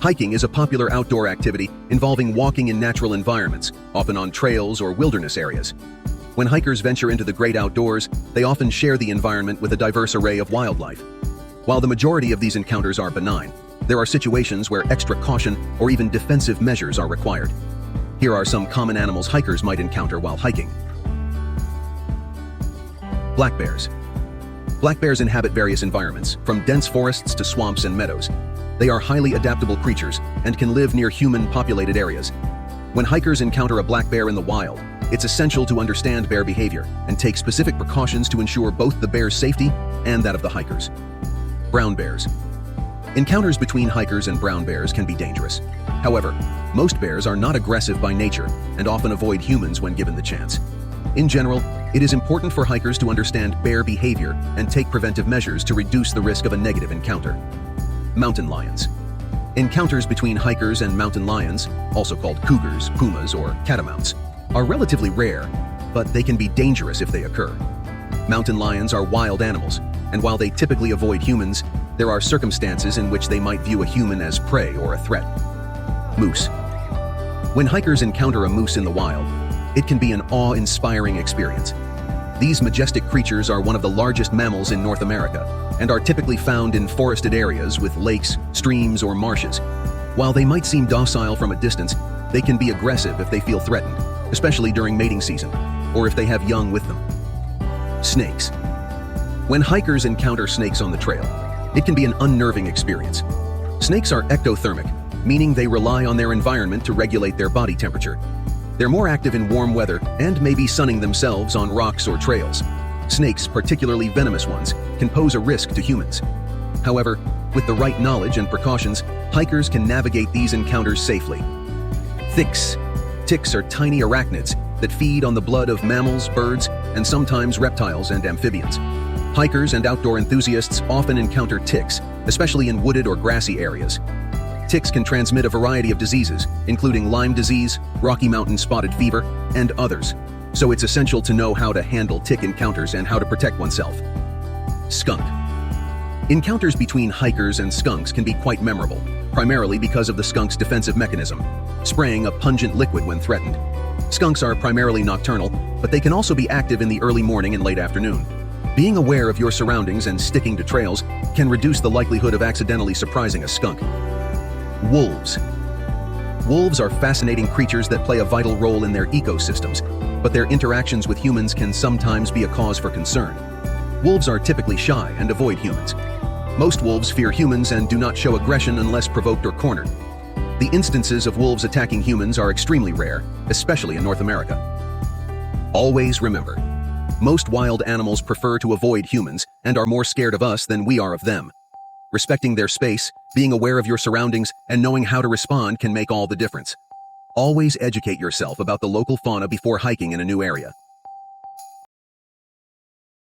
Hiking is a popular outdoor activity involving walking in natural environments, often on trails or wilderness areas. When hikers venture into the great outdoors, they often share the environment with a diverse array of wildlife. While the majority of these encounters are benign, there are situations where extra caution or even defensive measures are required. Here are some common animals hikers might encounter while hiking. Black bears. Black bears inhabit various environments, from dense forests to swamps and meadows. They are highly adaptable creatures and can live near human-populated areas. When hikers encounter a black bear in the wild, it's essential to understand bear behavior and take specific precautions to ensure both the bear's safety and that of the hikers. Brown bears. Encounters between hikers and brown bears can be dangerous. However, most bears are not aggressive by nature and often avoid humans when given the chance. In general, it is important for hikers to understand bear behavior and take preventive measures to reduce the risk of a negative encounter. Mountain lions. Encounters between hikers and mountain lions, also called cougars, pumas, or catamounts, are relatively rare, but they can be dangerous if they occur. Mountain lions are wild animals, and while they typically avoid humans, there are circumstances in which they might view a human as prey or a threat. Moose. When hikers encounter a moose in the wild, it can be an awe-inspiring experience. These majestic creatures are one of the largest mammals in North America and are typically found in forested areas with lakes, streams, or marshes. While they might seem docile from a distance, they can be aggressive if they feel threatened, especially during mating season, or if they have young with them. Snakes. When hikers encounter snakes on the trail, it can be an unnerving experience. Snakes are ectothermic, meaning they rely on their environment to regulate their body temperature. They're more active in warm weather and may be sunning themselves on rocks or trails. Snakes, particularly venomous ones, can pose a risk to humans. However, with the right knowledge and precautions, hikers can navigate these encounters safely. Ticks. Ticks are tiny arachnids that feed on the blood of mammals, birds, and sometimes reptiles and amphibians. Hikers and outdoor enthusiasts often encounter ticks, especially in wooded or grassy areas. Ticks can transmit a variety of diseases, including Lyme disease, Rocky Mountain spotted fever, and others. So it's essential to know how to handle tick encounters and how to protect oneself. Skunk. Encounters between hikers and skunks can be quite memorable, primarily because of the skunk's defensive mechanism, spraying a pungent liquid when threatened. Skunks are primarily nocturnal, but they can also be active in the early morning and late afternoon. Being aware of your surroundings and sticking to trails can reduce the likelihood of accidentally surprising a skunk. Wolves. Wolves are fascinating creatures that play a vital role in their ecosystems, but their interactions with humans can sometimes be a cause for concern. Wolves are typically shy and avoid humans. Most wolves fear humans and do not show aggression unless provoked or cornered. The instances of wolves attacking humans are extremely rare, especially in North America. Always remember, most wild animals prefer to avoid humans and are more scared of us than we are of them. Respecting their space, being aware of your surroundings, and knowing how to respond can make all the difference. Always educate yourself about the local fauna before hiking in a new area.